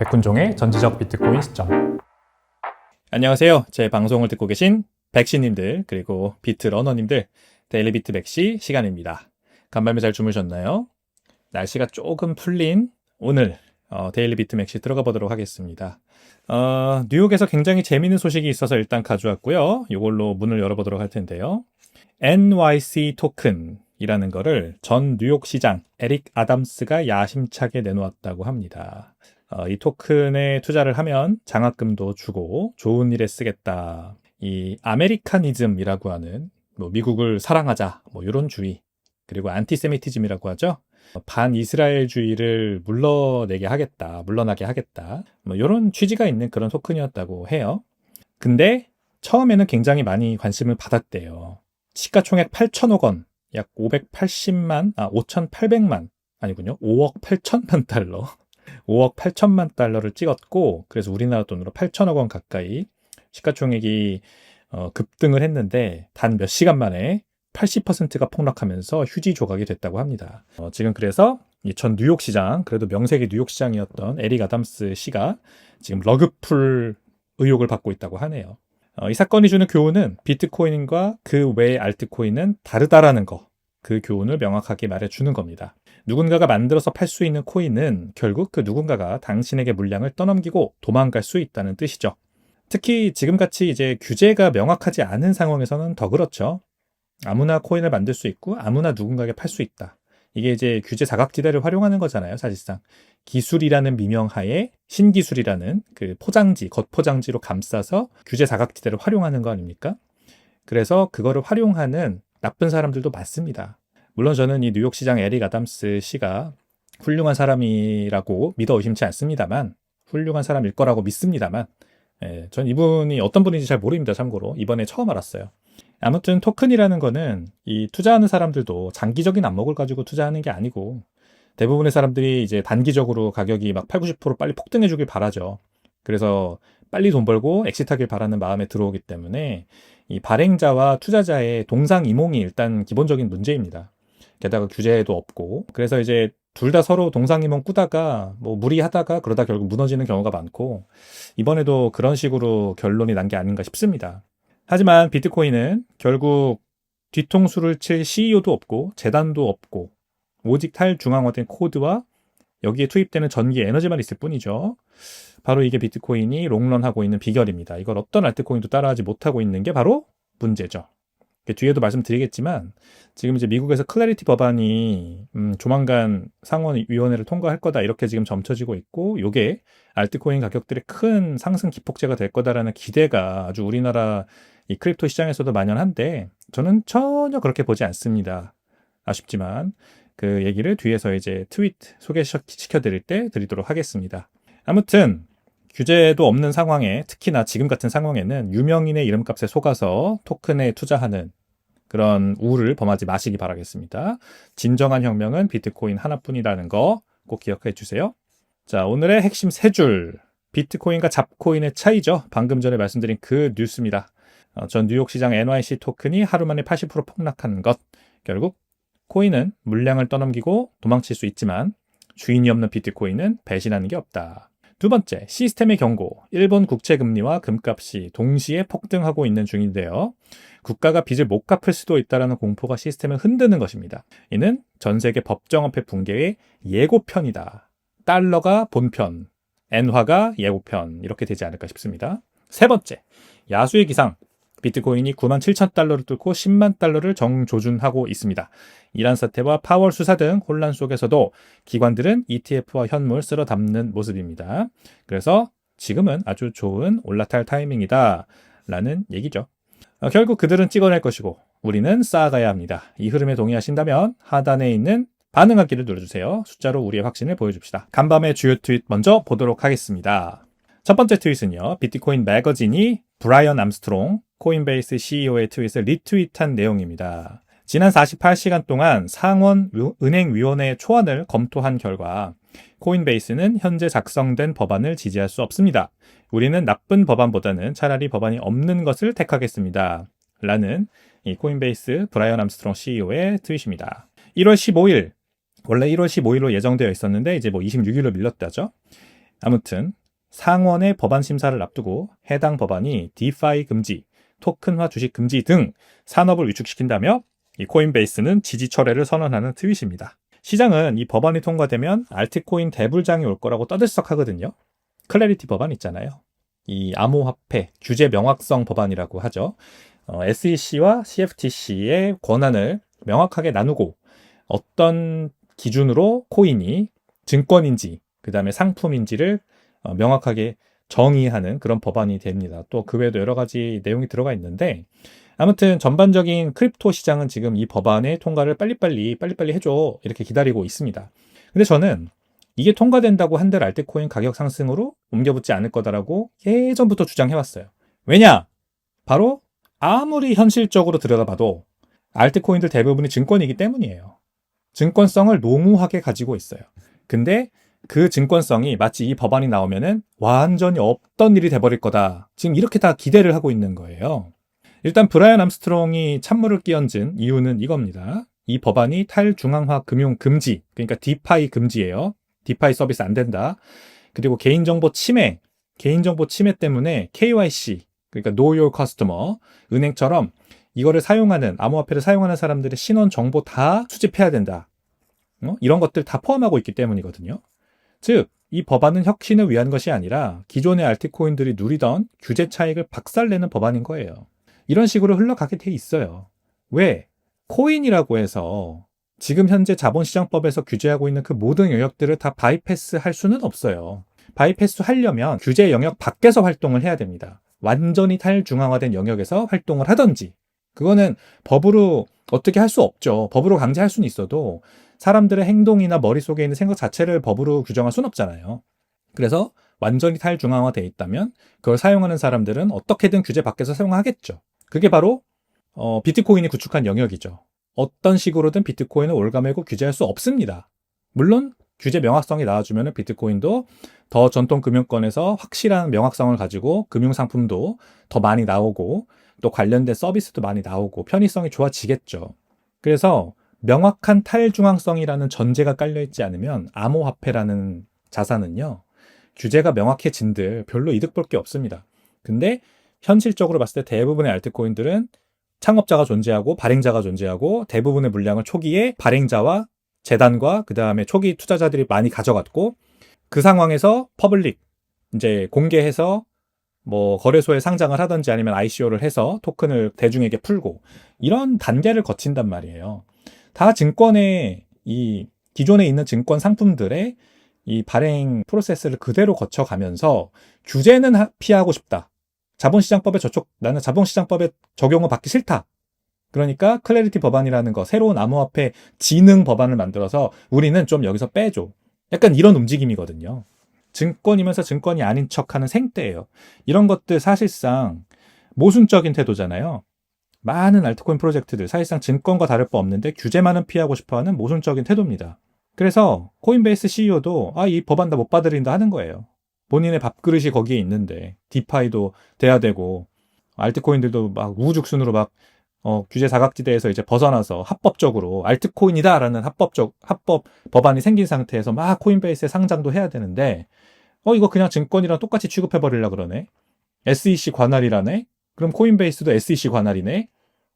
백훈종의 전지적 비트코인 시점. 안녕하세요. 제 방송을 듣고 계신 백시님들 그리고 비트러너님들, 데일리 비트 백시 시간입니다. 간밤에 잘 주무셨나요? 날씨가 조금 풀린 오늘 데일리 비트 맥시 들어가 보도록 하겠습니다. 뉴욕에서 굉장히 재미있는 소식이 있어서 일단 가져왔고요. 이걸로 문을 열어보도록 할 텐데요. NYC 토큰이라는 거를 전 뉴욕 시장 에릭 아담스가 야심차게 내놓았다고 합니다. 이 토큰에 투자를 하면 장학금도 주고 좋은 일에 쓰겠다. 이 아메리카니즘이라고 하는 미국을 사랑하자 이런 주의, 그리고 안티세미티즘이라고 하죠. 반이스라엘주의를 물러나게 하겠다. 이런 취지가 있는 그런 토큰이었다고 해요. 근데 처음에는 굉장히 많이 관심을 받았대요. 시가총액 8천억 원, 약 5,800만, 아니군요. 5억 8천만 달러. 5억 8천만 달러를 찍었고, 그래서 우리나라 돈으로 8천억 원 가까이 시가총액이 급등을 했는데 단 몇 시간 만에 80%가 폭락하면서 휴지 조각이 됐다고 합니다. 지금 그래서 전 뉴욕 시장, 그래도 명색이 뉴욕 시장이었던 에릭 아담스 씨가 지금 러그풀 의혹을 받고 있다고 하네요. 이 사건이 주는 교훈은 비트코인과 그 외의 알트코인은 다르다라는 거, 그 교훈을 명확하게 말해주는 겁니다. 누군가가 만들어서 팔 수 있는 코인은 결국 그 누군가가 당신에게 물량을 떠넘기고 도망갈 수 있다는 뜻이죠. 특히 지금같이 이제 규제가 명확하지 않은 상황에서는 더 그렇죠. 아무나 코인을 만들 수 있고 아무나 누군가에게 팔 수 있다. 이게 이제 규제 사각지대를 활용하는 거잖아요, 사실상. 기술이라는 미명하에 신기술이라는 그 포장지, 겉포장지로 감싸서 규제 사각지대를 활용하는 거 아닙니까? 그래서 그거를 활용하는 나쁜 사람들도 많습니다. 물론 저는 이 뉴욕시장 에릭 아담스 씨가 훌륭한 사람이라고 믿어 의심치 않습니다만, 훌륭한 사람일 거라고 믿습니다만, 전 이분이 어떤 분인지 잘 모릅니다. 참고로 이번에 처음 알았어요. 아무튼 토큰이라는 거는 이 투자하는 사람들도 장기적인 안목을 가지고 투자하는 게 아니고, 대부분의 사람들이 이제 단기적으로 가격이 막 8, 90% 빨리 폭등해 주길 바라죠. 그래서 빨리 돈 벌고 엑시트하길 바라는 마음에 들어오기 때문에 이 발행자와 투자자의 동상이몽이 일단 기본적인 문제입니다. 게다가 규제도 없고, 그래서 이제 둘 다 서로 동상이몽 꾸다가 무리하다가 그러다 결국 무너지는 경우가 많고, 이번에도 그런 식으로 결론이 난 게 아닌가 싶습니다. 하지만 비트코인은 결국 뒤통수를 칠 CEO도 없고 재단도 없고 오직 탈중앙화된 코드와 여기에 투입되는 전기 에너지만 있을 뿐이죠. 바로 이게 비트코인이 롱런하고 있는 비결입니다. 이걸 어떤 알트코인도 따라하지 못하고 있는 게 바로 문제죠. 뒤에도 말씀드리겠지만 지금 이제 미국에서 클래리티 법안이 조만간 상원위원회를 통과할 거다, 이렇게 지금 점쳐지고 있고, 이게 알트코인 가격들의 큰 상승 기폭제가 될 거다라는 기대가 아주 우리나라 이 크립토 시장에서도 만연한데, 저는 전혀 그렇게 보지 않습니다. 아쉽지만 그 얘기를 뒤에서 이제 트윗 소개시켜 드릴 때 드리도록 하겠습니다. 아무튼 규제도 없는 상황에, 특히나 지금 같은 상황에는 유명인의 이름값에 속아서 토큰에 투자하는 그런 우를 범하지 마시기 바라겠습니다. 진정한 혁명은 비트코인 하나뿐이라는 거 꼭 기억해 주세요. 자, 오늘의 핵심 세 줄. 비트코인과 잡코인의 차이죠. 방금 전에 말씀드린 그 뉴스입니다. 전 뉴욕 시장 NYC 토큰이 하루 만에 80% 폭락한 것. 결국 코인은 물량을 떠넘기고 도망칠 수 있지만 주인이 없는 비트코인은 배신하는 게 없다. 두 번째, 시스템의 경고. 일본 국채금리와 금값이 동시에 폭등하고 있는 중인데요. 국가가 빚을 못 갚을 수도 있다는 공포가 시스템을 흔드는 것입니다. 이는 전 세계 법정화폐 붕괴의 예고편이다. 달러가 본편, 엔화가 예고편, 이렇게 되지 않을까 싶습니다. 세 번째, 야수의 기상. 비트코인이 97,000달러를 뚫고 10만 달러를 정조준하고 있습니다. 이란 사태와 파월 수사 등 혼란 속에서도 기관들은 ETF와 현물 쓸어 담는 모습입니다. 그래서 지금은 아주 좋은 올라탈 타이밍이다 라는 얘기죠. 결국 그들은 찍어낼 것이고 우리는 쌓아가야 합니다. 이 흐름에 동의하신다면 하단에 있는 반응하기를 눌러주세요. 숫자로 우리의 확신을 보여줍시다. 간밤의 주요 트윗 먼저 보도록 하겠습니다. 첫 번째 트윗은요, 비트코인 매거진이 브라이언 암스트롱 코인베이스 CEO의 트윗을 리트윗한 내용입니다. 지난 48시간 동안 상원 은행위원회의 초안을 검토한 결과 코인베이스는 현재 작성된 법안을 지지할 수 없습니다. 우리는 나쁜 법안보다는 차라리 법안이 없는 것을 택하겠습니다. 라는 이 코인베이스 브라이언 암스트롱 CEO의 트윗입니다. 1월 15일, 원래 1월 15일로 예정되어 있었는데 이제 26일로 밀렸다죠. 아무튼 상원의 법안 심사를 앞두고 해당 법안이 디파이 금지, 토큰화 주식 금지 등 산업을 위축시킨다며 이 코인베이스는 지지 철회를 선언하는 트윗입니다. 시장은 이 법안이 통과되면 알트코인 대불장이 올 거라고 떠들썩하거든요. 클래리티 법안 있잖아요. 이 암호화폐 규제 명확성 법안이라고 하죠. SEC와 CFTC의 권한을 명확하게 나누고 어떤 기준으로 코인이 증권인지 그 다음에 상품인지를 명확하게 정의하는 그런 법안이 됩니다. 또 그 외에도 여러 가지 내용이 들어가 있는데 아무튼 전반적인 크립토 시장은 지금 이 법안의 통과를 빨리빨리 해줘 이렇게 기다리고 있습니다. 근데 저는 이게 통과된다고 한들 알트코인 가격 상승으로 옮겨붙지 않을 거다라고 예전부터 주장해왔어요. 왜냐? 바로 아무리 현실적으로 들여다봐도 알트코인들 대부분이 증권이기 때문이에요. 증권성을 농후하게 가지고 있어요. 근데 그 증권성이 마치 이 법안이 나오면은 완전히 없던 일이 돼버릴 거다. 지금 이렇게 다 기대를 하고 있는 거예요. 일단 브라이언 암스트롱이 찬물을 끼얹은 이유는 이겁니다. 이 법안이 탈중앙화 금융 금지, 그러니까 디파이 금지예요. 디파이 서비스 안 된다. 그리고 개인정보 침해 때문에 KYC, 그러니까 Know Your Customer, 은행처럼 이거를 사용하는, 암호화폐를 사용하는 사람들의 신원 정보 다 수집해야 된다. 이런 것들 다 포함하고 있기 때문이거든요. 즉, 이 법안은 혁신을 위한 것이 아니라 기존의 알트코인들이 누리던 규제 차익을 박살내는 법안인 거예요. 이런 식으로 흘러가게 돼 있어요. 왜? 코인이라고 해서 지금 현재 자본시장법에서 규제하고 있는 그 모든 영역들을 다 바이패스 할 수는 없어요. 바이패스 하려면 규제 영역 밖에서 활동을 해야 됩니다. 완전히 탈중앙화된 영역에서 활동을 하든지. 그거는 법으로 어떻게 할 수 없죠. 법으로 강제할 수는 있어도 사람들의 행동이나 머릿속에 있는 생각 자체를 법으로 규정할 수는 없잖아요. 그래서 완전히 탈중앙화되어 있다면 그걸 사용하는 사람들은 어떻게든 규제 밖에서 사용하겠죠. 그게 바로 비트코인이 구축한 영역이죠. 어떤 식으로든 비트코인을 올가매고 규제할 수 없습니다. 물론 규제 명확성이 나와주면 비트코인도 더 전통 금융권에서 확실한 명확성을 가지고 금융상품도 더 많이 나오고 또 관련된 서비스도 많이 나오고 편의성이 좋아지겠죠. 그래서 명확한 탈중앙성이라는 전제가 깔려있지 않으면 암호화폐라는 자산은요, 규제가 명확해진들 별로 이득 볼 게 없습니다. 근데 현실적으로 봤을 때 대부분의 알트코인들은 창업자가 존재하고 발행자가 존재하고 대부분의 물량을 초기에 발행자와 재단과 그 다음에 초기 투자자들이 많이 가져갔고 그 상황에서 퍼블릭, 이제 공개해서 뭐 거래소에 상장을 하든지 아니면 ICO를 해서 토큰을 대중에게 풀고 이런 단계를 거친단 말이에요. 다 증권의 이 기존에 있는 증권 상품들의 이 발행 프로세스를 그대로 거쳐가면서 규제는 피하고 싶다. 자본시장법에 나는 자본시장법에 적용을 받기 싫다. 그러니까 클래리티 법안이라는 거, 새로운 암호화폐 지능 법안을 만들어서 우리는 좀 여기서 빼줘. 약간 이런 움직임이거든요. 증권이면서 증권이 아닌 척하는 생떼예요. 이런 것들 사실상 모순적인 태도잖아요. 많은 알트코인 프로젝트들 사실상 증권과 다를 바 없는데 규제만은 피하고 싶어하는 모순적인 태도입니다. 그래서 코인베이스 CEO도 이 법안 다 못 받아들인다 하는 거예요. 본인의 밥그릇이 거기에 있는데 디파이도 돼야 되고 알트코인들도 막 우후죽순으로 막 규제 사각지대에서 이제 벗어나서 합법적으로 알트코인이다라는 합법 법안이 생긴 상태에서 막 코인베이스에 상장도 해야 되는데 이거 그냥 증권이랑 똑같이 취급해버리려고 그러네. SEC 관할이라네. 그럼 코인베이스도 SEC 관할이네.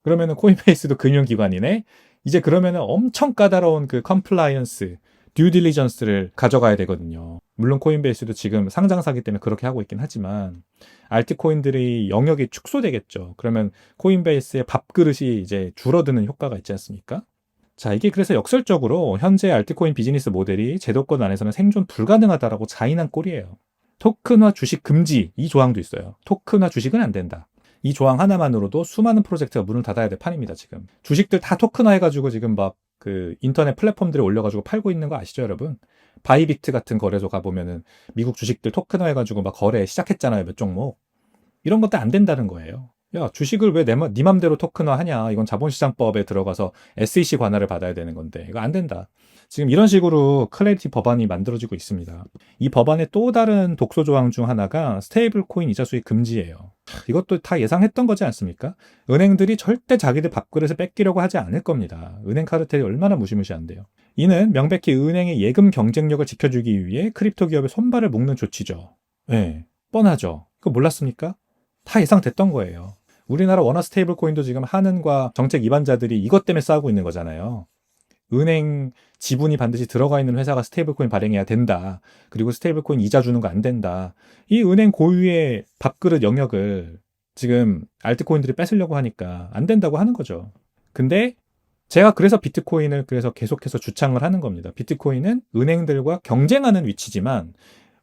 그러면은 코인베이스도 금융기관이네. 이제 그러면은 엄청 까다로운 그 컴플라이언스, 듀 딜리전스를 가져가야 되거든요. 물론 코인베이스도 지금 상장사기 때문에 그렇게 하고 있긴 하지만 알트코인들의 영역이 축소되겠죠. 그러면 코인베이스의 밥그릇이 이제 줄어드는 효과가 있지 않습니까? 자, 이게 그래서 역설적으로 현재 알트코인 비즈니스 모델이 제도권 안에서는 생존 불가능하다라고 자인한 꼴이에요. 토큰화 주식 금지, 이 조항도 있어요. 토큰화 주식은 안 된다. 이 조항 하나만으로도 수많은 프로젝트가 문을 닫아야 될 판입니다, 지금. 주식들 다 토큰화 해가지고 지금 막 그 인터넷 플랫폼들에 올려가지고 팔고 있는 거 아시죠, 여러분? 바이비트 같은 거래소 가보면은 미국 주식들 토큰화 해가지고 막 거래 시작했잖아요, 몇 종목. 이런 것도 안 된다는 거예요. 야, 주식을 왜 네 맘대로 토큰화 하냐? 이건 자본시장법에 들어가서 SEC 관할을 받아야 되는 건데 이거 안 된다. 지금 이런 식으로 클래리티 법안이 만들어지고 있습니다. 이 법안의 또 다른 독소 조항 중 하나가 스테이블 코인 이자 수익 금지예요. 이것도 다 예상했던 거지 않습니까? 은행들이 절대 자기들 밥그릇을 뺏기려고 하지 않을 겁니다. 은행 카르텔이 얼마나 무시무시한데요. 이는 명백히 은행의 예금 경쟁력을 지켜주기 위해 크립토 기업의 손발을 묶는 조치죠. 네, 뻔하죠. 그거 몰랐습니까? 다 예상됐던 거예요. 우리나라 원화 스테이블 코인도 지금 한은과 정책 위반자들이 이것 때문에 싸우고 있는 거잖아요. 은행 지분이 반드시 들어가 있는 회사가 스테이블 코인 발행해야 된다. 그리고 스테이블 코인 이자 주는 거 안 된다. 이 은행 고유의 밥그릇 영역을 지금 알트코인들이 뺏으려고 하니까 안 된다고 하는 거죠. 근데 제가 그래서 비트코인을 그래서 계속해서 주창을 하는 겁니다. 비트코인은 은행들과 경쟁하는 위치지만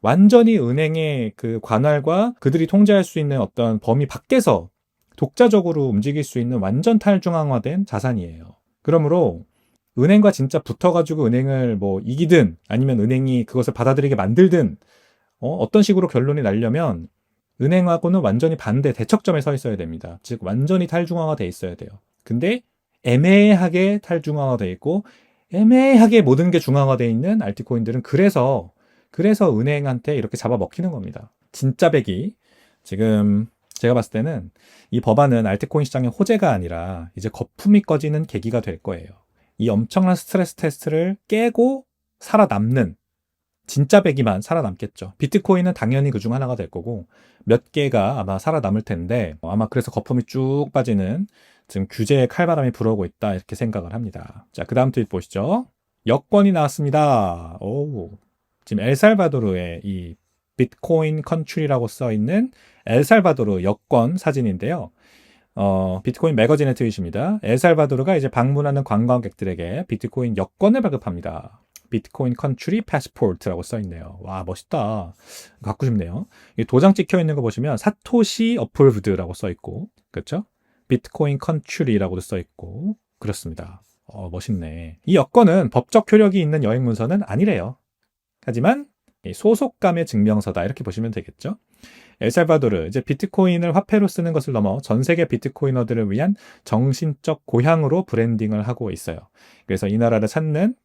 완전히 은행의 그 관할과 그들이 통제할 수 있는 어떤 범위 밖에서 독자적으로 움직일 수 있는 완전 탈중앙화된 자산이에요. 그러므로 은행과 진짜 붙어가지고 은행을 뭐 이기든 아니면 은행이 그것을 받아들이게 만들든 어떤 식으로 결론이 나려면 은행하고는 완전히 반대 대척점에 서 있어야 됩니다. 즉 완전히 탈중앙화돼 있어야 돼요. 근데 애매하게 탈중앙화돼 있고 애매하게 모든 게 중앙화돼 있는 알트코인들은 그래서 은행한테 이렇게 잡아먹히는 겁니다. 진짜 백이 지금 제가 봤을 때는 이 법안은 알트코인 시장의 호재가 아니라 이제 거품이 꺼지는 계기가 될 거예요. 이 엄청난 스트레스 테스트를 깨고 살아남는 진짜 백이만 살아남겠죠. 비트코인은 당연히 그중 하나가 될 거고 몇 개가 아마 살아남을 텐데 아마 그래서 거품이 쭉 빠지는 지금 규제의 칼바람이 불어오고 있다 이렇게 생각을 합니다. 자, 그 다음 트윗 보시죠. 여권이 나왔습니다. 오, 지금 엘살바도르의 이 비트코인 컨트리라고 써 있는 엘살바도르 여권 사진인데요. 비트코인 매거진의 트윗입니다. 엘살바도르가 이제 방문하는 관광객들에게 비트코인 여권을 발급합니다. 비트코인 컨트리 패스포트라고 써 있네요. 와, 멋있다. 갖고 싶네요. 이 도장 찍혀 있는 거 보시면 사토시 어플브드라고 써 있고, 그렇죠? 비트코인 컨트리라고도 써 있고, 그렇습니다. 멋있네. 이 여권은 법적 효력이 있는 여행 문서는 아니래요. 하지만 소속감의 증명서다 이렇게 보시면 되겠죠. 엘살바도르 이제 비트코인을 화폐로 쓰는 것을 넘어 전 세계 비트코이너들을 위한 정신적 고향으로 브랜딩을 하고 있어요. 그래서 이 나라를 찾는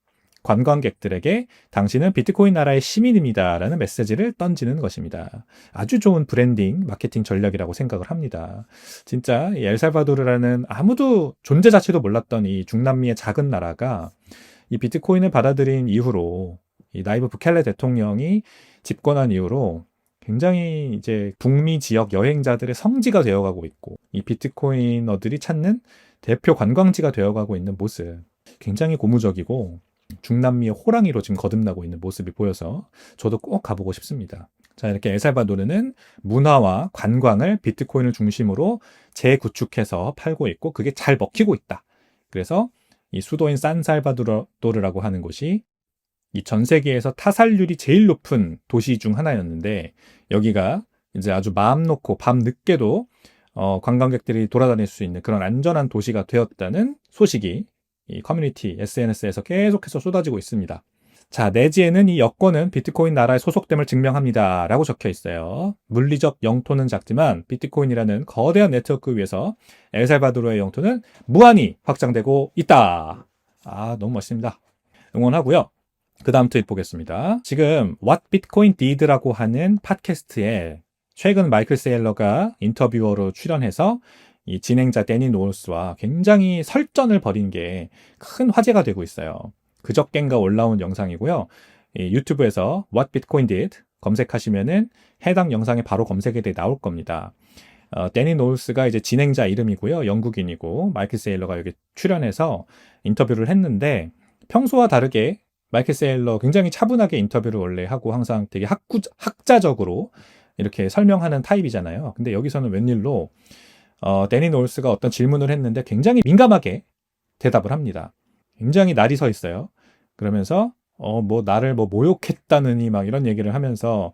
관광객들에게 당신은 비트코인 나라의 시민입니다 라는 메시지를 던지는 것입니다. 아주 좋은 브랜딩, 마케팅 전략이라고 생각을 합니다. 진짜 이 엘살바도르라는 아무도 존재 자체도 몰랐던 이 중남미의 작은 나라가 이 비트코인을 받아들인 이후로 이 나이브 부켈레 대통령이 집권한 이후로 굉장히 이제 북미 지역 여행자들의 성지가 되어가고 있고 이 비트코이너들이 찾는 대표 관광지가 되어가고 있는 모습 굉장히 고무적이고 중남미의 호랑이로 지금 거듭나고 있는 모습이 보여서 저도 꼭 가보고 싶습니다. 자, 이렇게 엘살바도르는 문화와 관광을 비트코인을 중심으로 재구축해서 팔고 있고 그게 잘 먹히고 있다. 그래서 이 수도인 산살바도르라고 하는 곳이 이 전 세계에서 타살률이 제일 높은 도시 중 하나였는데 여기가 이제 아주 마음 놓고 밤 늦게도 관광객들이 돌아다닐 수 있는 그런 안전한 도시가 되었다는 소식이 이 커뮤니티 SNS에서 계속해서 쏟아지고 있습니다. 자, 내지에는 이 여권은 비트코인 나라에 소속됨을 증명합니다 라고 적혀 있어요. 물리적 영토는 작지만 비트코인이라는 거대한 네트워크 위에서 엘살바도르의 영토는 무한히 확장되고 있다. 아, 너무 멋있습니다. 응원하고요. 그 다음 트윗 보겠습니다. 지금 What Bitcoin Did라고 하는 팟캐스트에 최근 마이클 세일러가 인터뷰어로 출연해서 이 진행자 데니 노울스와 굉장히 설전을 벌인 게 큰 화제가 되고 있어요. 그저껜가 올라온 영상이고요. 이 유튜브에서 What Bitcoin Did 검색하시면은 해당 영상에 바로 검색에 나올 겁니다. 데니 노울스가 이제 진행자 이름이고요. 영국인이고 마이클 세일러가 여기 출연해서 인터뷰를 했는데 평소와 다르게 마이클 세일러 굉장히 차분하게 인터뷰를 원래 하고 항상 되게 학자적으로 이렇게 설명하는 타입이잖아요. 근데 여기서는 웬일로 데니 노울스가 어떤 질문을 했는데 굉장히 민감하게 대답을 합니다. 굉장히 날이 서 있어요. 그러면서 뭐 나를 뭐 모욕했다느니 막 이런 얘기를 하면서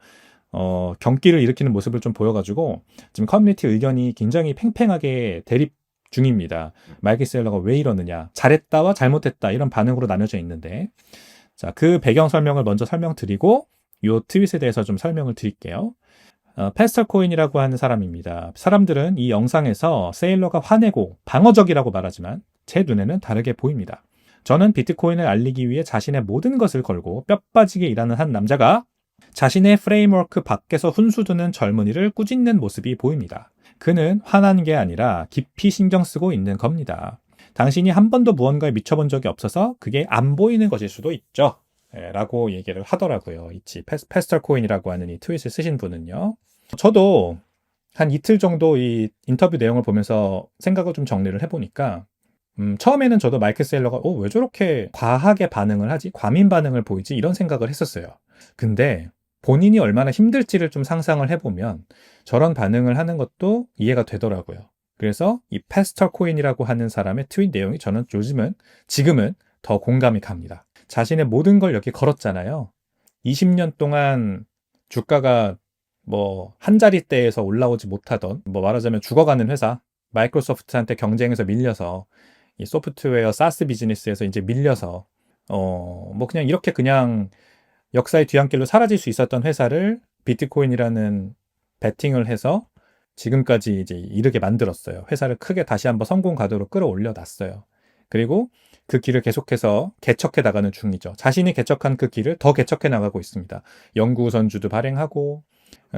경기를 일으키는 모습을 좀 보여가지고 지금 커뮤니티 의견이 굉장히 팽팽하게 대립 중입니다. 마이클 세일러가 왜 이러느냐, 잘했다와 잘못했다 이런 반응으로 나눠져 있는데 자, 그 배경 설명을 먼저 설명드리고 이 트윗에 대해서 좀 설명을 드릴게요. 패스털 코인이라고 하는 사람입니다. 사람들은 이 영상에서 세일러가 화내고 방어적이라고 말하지만 제 눈에는 다르게 보입니다. 저는 비트코인을 알리기 위해 자신의 모든 것을 걸고 뼈 빠지게 일하는 한 남자가 자신의 프레임워크 밖에서 훈수두는 젊은이를 꾸짖는 모습이 보입니다. 그는 화난 게 아니라 깊이 신경 쓰고 있는 겁니다. 당신이 한 번도 무언가에 미쳐본 적이 없어서 그게 안 보이는 것일 수도 있죠. 라고 얘기를 하더라고요. 패스털 코인이라고 하는 이 트윗을 쓰신 분은요. 저도 한 이틀 정도 이 인터뷰 내용을 보면서 생각을 좀 정리를 해보니까 처음에는 저도 마이클 세일러가 왜 저렇게 과하게 반응을 하지? 과민 반응을 보이지? 이런 생각을 했었어요. 근데 본인이 얼마나 힘들지를 좀 상상을 해보면 저런 반응을 하는 것도 이해가 되더라고요. 그래서 이 패스털 코인이라고 하는 사람의 트윗 내용이 저는 지금은 더 공감이 갑니다. 자신의 모든 걸 여기 걸었잖아요. 20년 동안 주가가 뭐 한 자릿대에서 올라오지 못하던, 뭐 말하자면 죽어가는 회사, 마이크로소프트한테 경쟁에서 밀려서 이 소프트웨어 사스 비즈니스에서 이제 밀려서 뭐 그냥 이렇게 그냥 역사의 뒤안길로 사라질 수 있었던 회사를 비트코인이라는 베팅을 해서 지금까지 이제 이르게 만들었어요. 회사를 크게 다시 한번 성공 가도로 끌어올려 놨어요. 그리고 그 길을 계속해서 개척해 나가는 중이죠. 자신이 개척한 그 길을 더 개척해 나가고 있습니다. 연구선주도 발행하고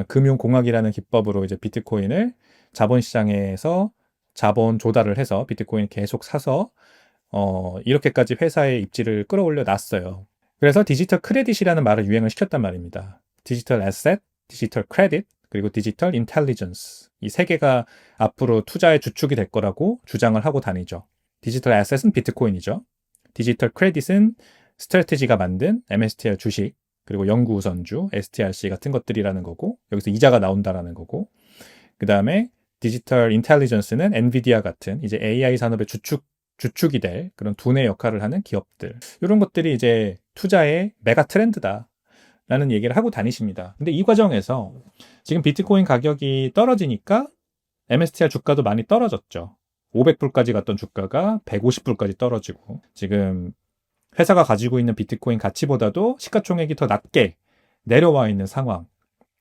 금융공학이라는 기법으로 이제 비트코인을 자본시장에서 자본 조달을 해서 비트코인 계속 사서 이렇게까지 회사의 입지를 끌어올려 놨어요. 그래서 디지털 크레딧이라는 말을 유행을 시켰단 말입니다. 디지털 애셋, 디지털 크레딧, 그리고 디지털 인텔리전스. 이 세 개가 앞으로 투자의 주축이 될 거라고 주장을 하고 다니죠. 디지털 애셋은 비트코인이죠. 디지털 크레딧은 스트래티지가 만든 MSTR 주식, 그리고 연구우선주, STRC 같은 것들이라는 거고, 여기서 이자가 나온다라는 거고, 그 다음에 디지털 인텔리전스는 엔비디아 같은 이제 AI 산업의 주축이 될 그런 두뇌 역할을 하는 기업들. 이런 것들이 이제 투자의 메가 트렌드다 라는 얘기를 하고 다니십니다. 근데 이 과정에서 지금 비트코인 가격이 떨어지니까 MSTR 주가도 많이 떨어졌죠. 500불까지 갔던 주가가 150불까지 떨어지고, 지금 회사가 가지고 있는 비트코인 가치보다도 시가총액이 더 낮게 내려와 있는 상황.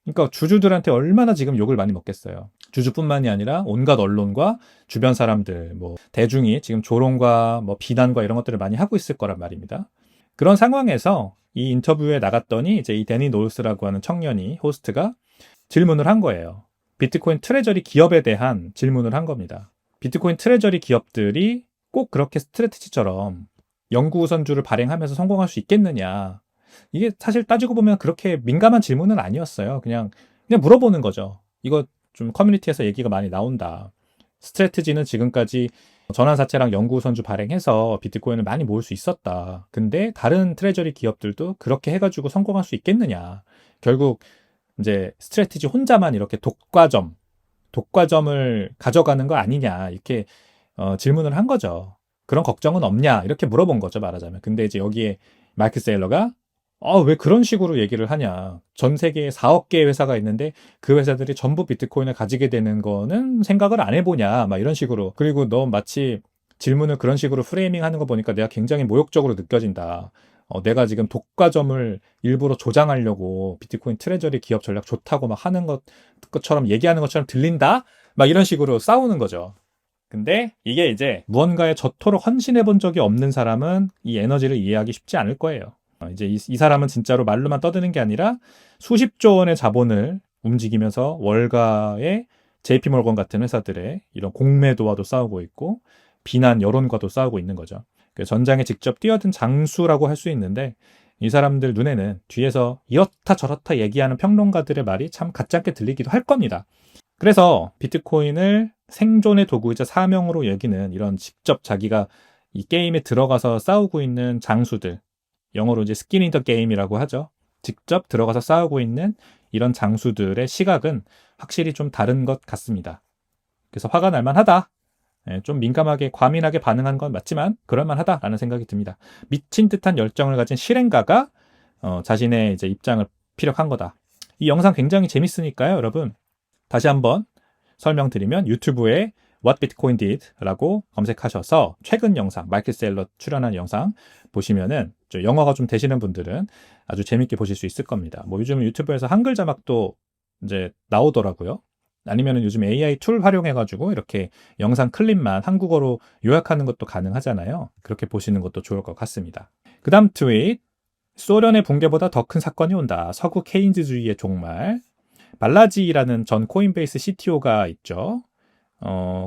그러니까 주주들한테 얼마나 지금 욕을 많이 먹겠어요. 주주뿐만이 아니라 온갖 언론과 주변 사람들, 뭐 대중이 지금 조롱과 뭐 비난과 이런 것들을 많이 하고 있을 거란 말입니다. 그런 상황에서 이 인터뷰에 나갔더니 이제 이 데니 노우스라고 하는 청년이, 호스트가 질문을 한 거예요. 비트코인 트레저리 기업에 대한 질문을 한 겁니다. 비트코인 트레저리 기업들이 꼭 그렇게 스트래티지처럼 연구우선주를 발행하면서 성공할 수 있겠느냐. 이게 사실 따지고 보면 그렇게 민감한 질문은 아니었어요. 그냥 물어보는 거죠. 이거 좀 커뮤니티에서 얘기가 많이 나온다. 스트래티지는 지금까지 전환사채랑 연구우선주 발행해서 비트코인을 많이 모을 수 있었다. 근데 다른 트레저리 기업들도 그렇게 해가지고 성공할 수 있겠느냐. 결국 이제 스트래티지 혼자만 이렇게 독과점을 가져가는 거 아니냐. 이렇게 질문을 한 거죠. 그런 걱정은 없냐. 이렇게 물어본 거죠, 말하자면. 근데 이제 여기에 마이클 세일러가 왜 그런 식으로 얘기를 하냐. 전 세계에 4억 개의 회사가 있는데 그 회사들이 전부 비트코인을 가지게 되는 거는 생각을 안 해보냐. 막 이런 식으로. 그리고 너 마치 질문을 그런 식으로 프레이밍 하는 거 보니까 내가 굉장히 모욕적으로 느껴진다. 내가 지금 독과점을 일부러 조장하려고 비트코인 트레저리 기업 전략 좋다고 막 하는 것처럼 얘기하는 것처럼 들린다? 막 이런 식으로 싸우는 거죠. 근데 이게 이제 무언가에 저토록 헌신해 본 적이 없는 사람은 이 에너지를 이해하기 쉽지 않을 거예요. 이제 이 사람은 진짜로 말로만 떠드는 게 아니라 수십조 원의 자본을 움직이면서 월가의 JP모건 같은 회사들의 이런 공매도와도 싸우고 있고 비난 여론과도 싸우고 있는 거죠. 전장에 직접 뛰어든 장수라고 할 수 있는데 이 사람들 눈에는 뒤에서 이렇다 저렇다 얘기하는 평론가들의 말이 참 가짜게 들리기도 할 겁니다. 그래서 비트코인을 생존의 도구이자 사명으로 여기는 이런 직접 자기가 이 게임에 들어가서 싸우고 있는 장수들, 영어로 이제 스킨 인 더 게임이라고 하죠. 직접 들어가서 싸우고 있는 이런 장수들의 시각은 확실히 좀 다른 것 같습니다. 그래서 화가 날 만하다. 좀 민감하게 과민하게 반응한 건 맞지만 그럴만하다라는 생각이 듭니다. 미친 듯한 열정을 가진 실행가가 자신의 이제 입장을 피력한 거다. 이 영상 굉장히 재밌으니까요, 여러분. 다시 한번 설명드리면 유튜브에 What Bitcoin Did라고 검색하셔서 최근 영상, 마이클 세일러 출연한 영상 보시면은 영어가 좀 되시는 분들은 아주 재밌게 보실 수 있을 겁니다. 뭐 요즘 유튜브에서 한글 자막도 이제 나오더라고요. 아니면은 요즘 AI 툴 활용해가지고 이렇게 영상 클립만 한국어로 요약하는 것도 가능하잖아요. 그렇게 보시는 것도 좋을 것 같습니다. 그 다음 트윗. 소련의 붕괴보다 더 큰 사건이 온다. 서구 케인즈주의의 종말. 발라지라는 전 코인베이스 CTO가 있죠.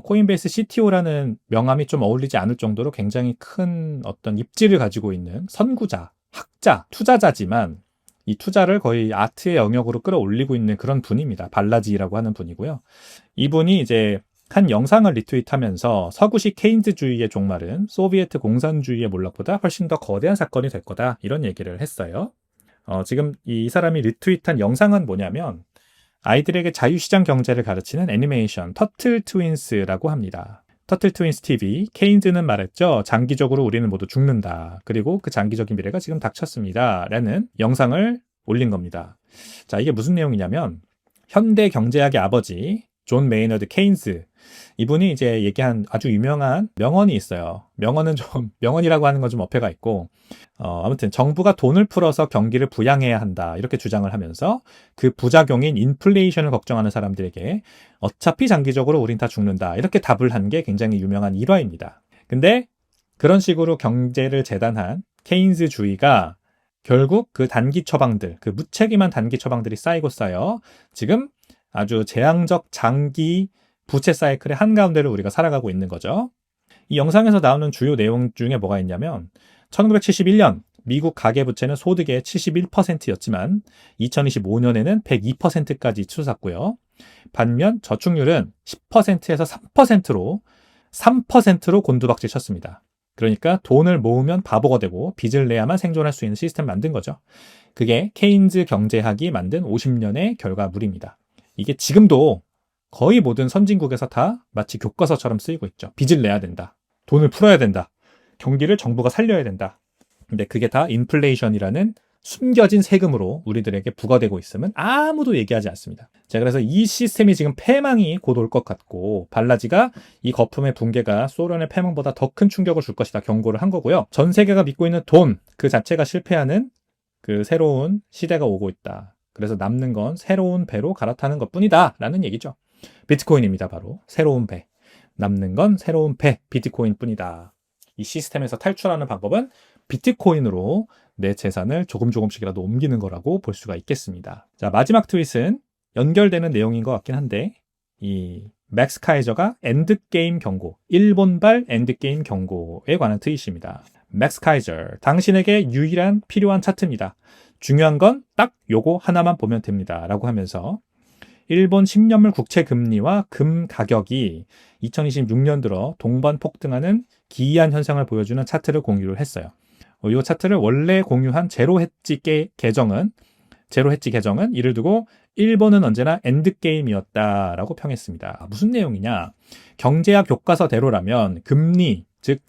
코인베이스 CTO라는 명함이 좀 어울리지 않을 정도로 굉장히 큰 어떤 입지를 가지고 있는 선구자, 학자, 투자자지만 이 투자를 거의 아트의 영역으로 끌어올리고 있는 그런 분입니다. 발라지라고 하는 분이고요. 이분이 이제 한 영상을 리트윗하면서 서구식 케인즈주의의 종말은 소비에트 공산주의의 몰락보다 훨씬 더 거대한 사건이 될 거다. 이런 얘기를 했어요. 지금 이 사람이 리트윗한 영상은 뭐냐면 아이들에게 자유시장 경제를 가르치는 애니메이션 터틀 트윈스라고 합니다. 터틀 트윈스 TV, 케인즈는 말했죠. 장기적으로 우리는 모두 죽는다. 그리고 그 장기적인 미래가 지금 닥쳤습니다. 라는 영상을 올린 겁니다. 자, 이게 무슨 내용이냐면 현대 경제학의 아버지 존 메이너드 케인즈, 이분이 이제 얘기한 아주 유명한 명언이 있어요. 명언이라고 하는 건 좀 어폐가 있고, 아무튼 정부가 돈을 풀어서 경기를 부양해야 한다. 이렇게 주장을 하면서 그 부작용인 인플레이션을 걱정하는 사람들에게 어차피 장기적으로 우린 다 죽는다. 이렇게 답을 한 게 굉장히 유명한 일화입니다. 근데 그런 식으로 경제를 재단한 케인즈주의가 결국 그 단기 처방들, 그 무책임한 단기 처방들이 쌓이고 쌓여 지금 아주 재앙적 장기 부채 사이클의 한가운데를 우리가 살아가고 있는 거죠. 이 영상에서 나오는 주요 내용 중에 뭐가 있냐면 1971년 미국 가계부채는 소득의 71%였지만 2025년에는 102%까지 치솟았고요. 반면 저축률은 10%에서 3%로 곤두박질 쳤습니다. 그러니까 돈을 모으면 바보가 되고 빚을 내야만 생존할 수 있는 시스템을 만든 거죠. 그게 케인즈 경제학이 만든 50년의 결과물입니다. 이게 지금도 거의 모든 선진국에서 다 마치 교과서처럼 쓰이고 있죠. 빚을 내야 된다. 돈을 풀어야 된다. 경기를 정부가 살려야 된다. 근데 그게 다 인플레이션이라는 숨겨진 세금으로 우리들에게 부과되고 있음은 아무도 얘기하지 않습니다. 자, 그래서 이 시스템이 지금 패망이 곧 올 것 같고 발라지가 이 거품의 붕괴가 소련의 패망보다 더 큰 충격을 줄 것이다 경고를 한 거고요. 전 세계가 믿고 있는 돈 그 자체가 실패하는 그 새로운 시대가 오고 있다. 그래서 남는 건 새로운 배로 갈아타는 것뿐이다 라는 얘기죠. 비트코인입니다. 바로 새로운 배. 남는 건 새로운 배 비트코인뿐이다. 이 시스템에서 탈출하는 방법은 비트코인으로 내 재산을 조금씩이라도 옮기는 거라고 볼 수가 있겠습니다. 자, 마지막 트윗은 연결되는 내용인 것 같긴 한데 이 맥스 카이저가 엔드게임 경고, 일본발 엔드게임 경고에 관한 트윗입니다. 맥스 카이저, 당신에게 유일한 필요한 차트입니다. 중요한 건 딱 요거 하나만 보면 됩니다. 라고 하면서 일본 10년물 국채 금리와 금 가격이 2026년 들어 동반 폭등하는 기이한 현상을 보여주는 차트를 공유를 했어요. 이 차트를 원래 공유한 제로 해지 계정은 이를 두고 일본은 언제나 엔드게임이었다라고 평했습니다. 무슨 내용이냐? 경제학 교과서대로라면 금리, 즉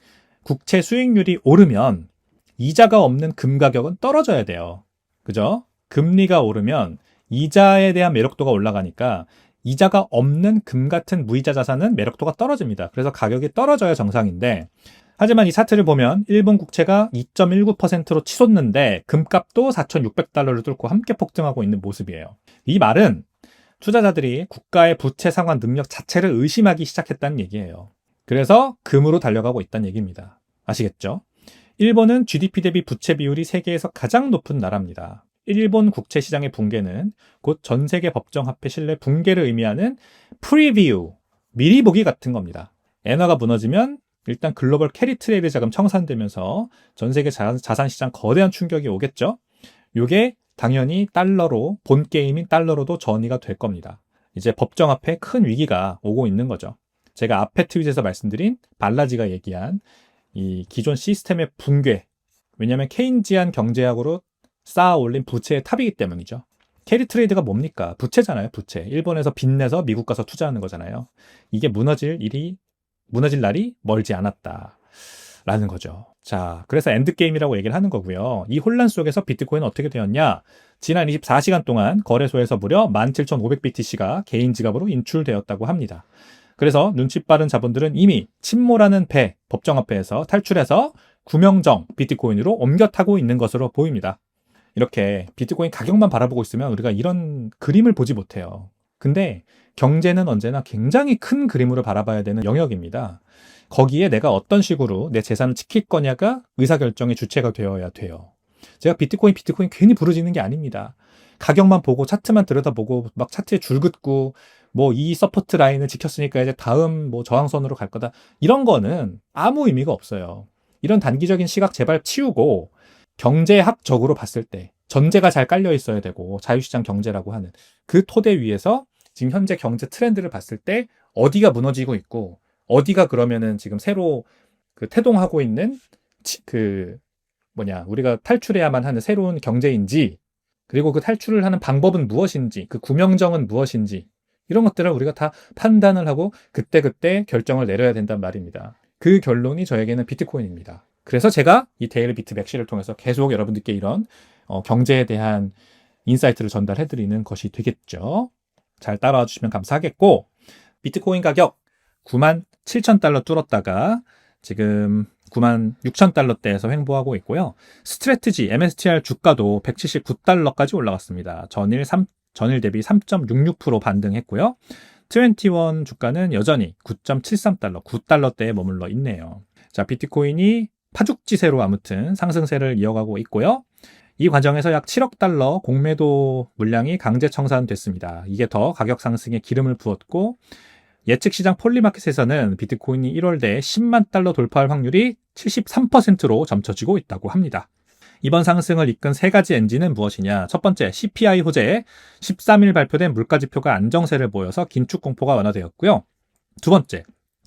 국채 수익률이 오르면 이자가 없는 금 가격은 떨어져야 돼요. 그죠? 금리가 오르면 이자에 대한 매력도가 올라가니까 이자가 없는 금 같은 무이자 자산은 매력도가 떨어집니다. 그래서 가격이 떨어져야 정상인데, 하지만 이 차트를 보면 일본 국채가 2.19%로 치솟는데 금값도 4,600달러를 뚫고 함께 폭등하고 있는 모습이에요. 이 말은 투자자들이 국가의 부채 상환 능력 자체를 의심하기 시작했다는 얘기예요. 그래서 금으로 달려가고 있다는 얘기입니다. 아시겠죠? 일본은 GDP 대비 부채 비율이 세계에서 가장 높은 나라입니다. 일본 국채 시장의 붕괴는 곧 전 세계 법정 화폐 신뢰 붕괴를 의미하는 프리뷰, 미리 보기 같은 겁니다. 엔화가 무너지면 일단 글로벌 캐리 트레이드 자금 청산되면서 전 세계 자산 시장 거대한 충격이 오겠죠. 이게 당연히 달러로, 본 게임인 달러로도 전이가 될 겁니다. 이제 법정 화폐 큰 위기가 오고 있는 거죠. 제가 앞에 트윗에서 말씀드린 발라지가 얘기한 이 기존 시스템의 붕괴, 왜냐하면 케인지안 경제학으로 쌓아 올린 부채의 탑이기 때문이죠. 캐리 트레이드가 뭡니까? 부채잖아요, 부채. 일본에서 빚내서 미국 가서 투자하는 거잖아요. 이게 무너질 날이 멀지 않았다라는 거죠. 자, 그래서 엔드게임이라고 얘기를 하는 거고요. 이 혼란 속에서 비트코인은 어떻게 되었냐? 지난 24시간 동안 거래소에서 무려 17,500BTC가 개인 지갑으로 인출되었다고 합니다. 그래서 눈치 빠른 자본들은 이미 침몰하는 배, 법정화폐에서 탈출해서 구명정 비트코인으로 옮겨 타고 있는 것으로 보입니다. 이렇게 비트코인 가격만 바라보고 있으면 우리가 이런 그림을 보지 못해요. 근데 경제는 언제나 굉장히 큰 그림으로 바라봐야 되는 영역입니다. 거기에 내가 어떤 식으로 내 재산을 지킬 거냐가 의사결정의 주체가 되어야 돼요. 제가 비트코인 괜히 부르짖는 게 아닙니다. 가격만 보고 차트만 들여다보고 막 차트에 줄 긋고 뭐 이 서포트 라인을 지켰으니까 이제 다음 뭐 저항선으로 갈 거다. 이런 거는 아무 의미가 없어요. 이런 단기적인 시각 제발 치우고 경제학적으로 봤을 때 전제가 잘 깔려 있어야 되고 자유시장 경제라고 하는 그 토대 위에서 지금 현재 경제 트렌드를 봤을 때 어디가 무너지고 있고 어디가 그러면은 지금 새로 그 태동하고 있는 우리가 탈출해야만 하는 새로운 경제인지, 그리고 그 탈출을 하는 방법은 무엇인지, 그 구명정은 무엇인지, 이런 것들을 우리가 다 판단을 하고 그때그때 결정을 내려야 된단 말입니다. 그 결론이 저에게는 비트코인입니다. 그래서 제가 이 데일리 비트 맥시를 통해서 계속 여러분들께 이런 경제에 대한 인사이트를 전달해드리는 것이 되겠죠. 잘 따라와 주시면 감사하겠고, 비트코인 가격 97,000달러 뚫었다가 지금 96,000달러대에서 횡보하고 있고요. 스트래티지 MSTR 주가도 179달러까지 올라갔습니다. 전일 대비 3.66% 반등했고요. 21 주가는 여전히 9.73달러, 9달러대에 머물러 있네요. 자, 비트코인이 파죽지세로 아무튼 상승세를 이어가고 있고요. 이 과정에서 약 7억 달러 공매도 물량이 강제 청산됐습니다. 이게 더 가격 상승에 기름을 부었고, 예측 시장 폴리마켓에서는 비트코인이 1월대에 10만 달러 돌파할 확률이 73%로 점쳐지고 있다고 합니다. 이번 상승을 이끈 세 가지 엔진은 무엇이냐? 첫 번째, CPI 호재, 13일 발표된 물가지표가 안정세를 보여서 긴축 공포가 완화되었고요. 두 번째,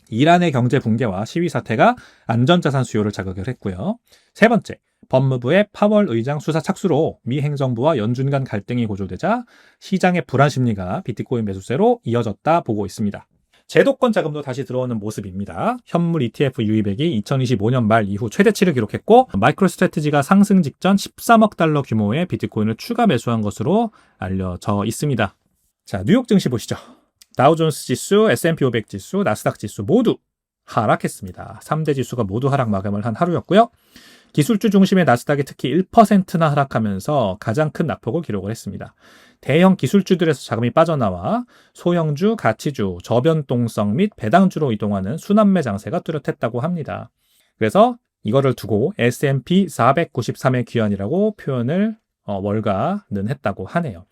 이란의 경제 붕괴와 시위 사태가 안전자산 수요를 자극을 했고요. 세 번째, 법무부의 파월 의장 수사 착수로 미 행정부와 연준 간 갈등이 고조되자 시장의 불안 심리가 비트코인 매수세로 이어졌다 보고 있습니다. 제도권 자금도 다시 들어오는 모습입니다. 현물 ETF 유입액이 2025년 말 이후 최대치를 기록했고, 마이크로스트래티지가 상승 직전 13억 달러 규모의 비트코인을 추가 매수한 것으로 알려져 있습니다. 자, 뉴욕 증시 보시죠. 다우존스 지수, S&P 500 지수, 나스닥 지수 모두 하락했습니다. 3대 지수가 모두 하락 마감을 한 하루였고요. 기술주 중심의 나스닥이 특히 1%나 하락하면서 가장 큰 낙폭을 기록을 했습니다. 대형 기술주들에서 자금이 빠져나와 소형주, 가치주, 저변동성 및 배당주로 이동하는 순환매 장세가 뚜렷했다고 합니다. 그래서 이거를 두고 S&P 493의 귀환이라고 표현을 월가는 했다고 하네요.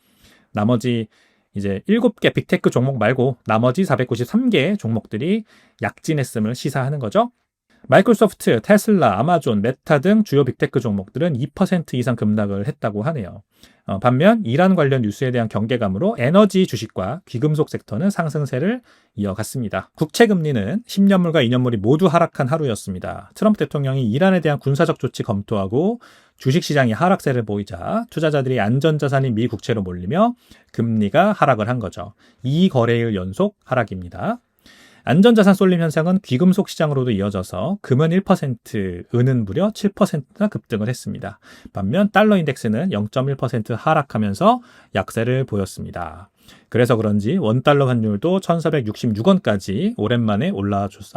나머지 이제 7개 빅테크 종목 말고 나머지 493개 종목들이 약진했음을 시사하는 거죠. 마이크로소프트, 테슬라, 아마존, 메타 등 주요 빅테크 종목들은 2% 이상 급락을 했다고 하네요. 반면 이란 관련 뉴스에 대한 경계감으로 에너지 주식과 귀금속 섹터는 상승세를 이어갔습니다. 국채금리는 10년물과 2년물이 모두 하락한 하루였습니다. 트럼프 대통령이 이란에 대한 군사적 조치 검토하고 주식시장이 하락세를 보이자 투자자들이 안전자산인 미 국채로 몰리며 금리가 하락을 한 거죠. 2거래일 연속 하락입니다. 안전자산 쏠림 현상은 귀금속 시장으로도 이어져서 금은 1%, 은은 무려 7%나 급등을 했습니다. 반면 달러 인덱스는 0.1% 하락하면서 약세를 보였습니다. 그래서 그런지 원달러 환율도 1466원까지 오랜만에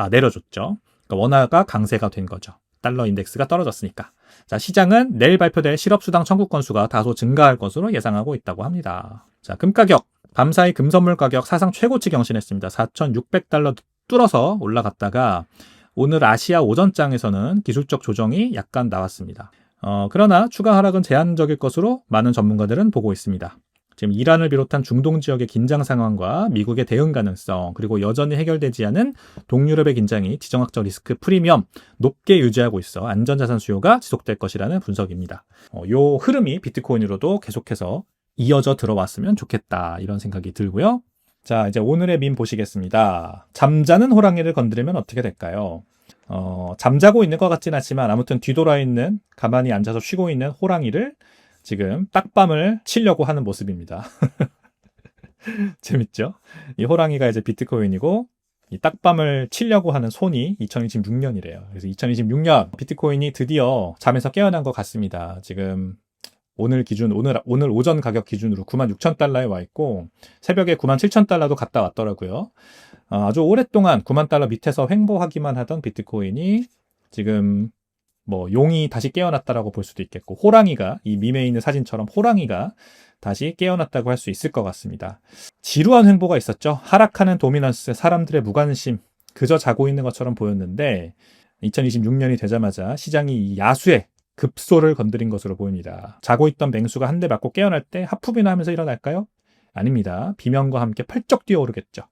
내려줬죠. 그러니까 원화가 강세가 된 거죠. 달러 인덱스가 떨어졌으니까. 자, 시장은 내일 발표될 실업수당 청구 건수가 다소 증가할 것으로 예상하고 있다고 합니다. 자, 금 가격. 밤사이 금선물 가격 사상 최고치 경신했습니다. 4,600달러 뚫어서 올라갔다가 오늘 아시아 오전장에서는 기술적 조정이 약간 나왔습니다. 그러나 추가 하락은 제한적일 것으로 많은 전문가들은 보고 있습니다. 지금 이란을 비롯한 중동 지역의 긴장 상황과 미국의 대응 가능성, 그리고 여전히 해결되지 않은 동유럽의 긴장이 지정학적 리스크 프리미엄 높게 유지하고 있어 안전자산 수요가 지속될 것이라는 분석입니다. 요 흐름이 비트코인으로도 계속해서 이어져 들어왔으면 좋겠다, 이런 생각이 들고요. 자, 이제 오늘의 밈 보시겠습니다. 잠자는 호랑이를 건드리면 어떻게 될까요? 잠자고 있는 것 같진 않지만 아무튼 뒤돌아 있는, 가만히 앉아서 쉬고 있는 호랑이를 지금 딱밤을 치려고 하는 모습입니다. 재밌죠? 이 호랑이가 이제 비트코인이고, 이 딱밤을 치려고 하는 손이 2026년이래요. 그래서 2026년 비트코인이 드디어 잠에서 깨어난 것 같습니다. 지금 오늘 오전 가격 기준으로 96,000달러에 와 있고, 새벽에 97,000달러도 갔다 왔더라고요. 아주 오랫동안 90,000달러 밑에서 횡보하기만 하던 비트코인이 지금 뭐 용이 다시 깨어났다라고 볼 수도 있겠고, 호랑이가, 이 밈에 있는 사진처럼 호랑이가 다시 깨어났다고 할 수 있을 것 같습니다. 지루한 횡보가 있었죠. 하락하는 도미넌스, 사람들의 무관심, 그저 자고 있는 것처럼 보였는데 2026년이 되자마자 시장이 이 야수의 급소를 건드린 것으로 보입니다. 자고 있던 맹수가 한 대 맞고 깨어날 때 하품이나 하면서 일어날까요? 아닙니다. 비명과 함께 펄쩍 뛰어오르겠죠.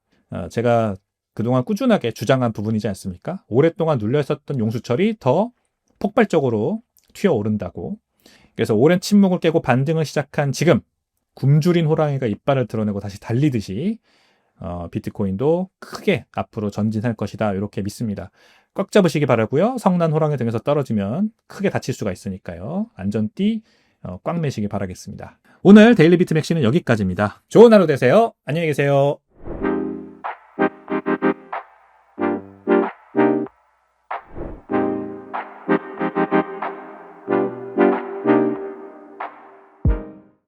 제가 그동안 꾸준하게 주장한 부분이지 않습니까? 오랫동안 눌려있었던 용수철이 더 폭발적으로 튀어오른다고. 그래서 오랜 침묵을 깨고 반등을 시작한 지금 굶주린 호랑이가 이빨을 드러내고 다시 달리듯이 비트코인도 크게 앞으로 전진할 것이다, 이렇게 믿습니다. 꽉 잡으시기 바라고요. 성난 호랑이 등에서 떨어지면 크게 다칠 수가 있으니까요. 안전띠 꽉 매시기 바라겠습니다. 오늘 데일리 비트 맥시는 여기까지입니다. 좋은 하루 되세요. 안녕히 계세요.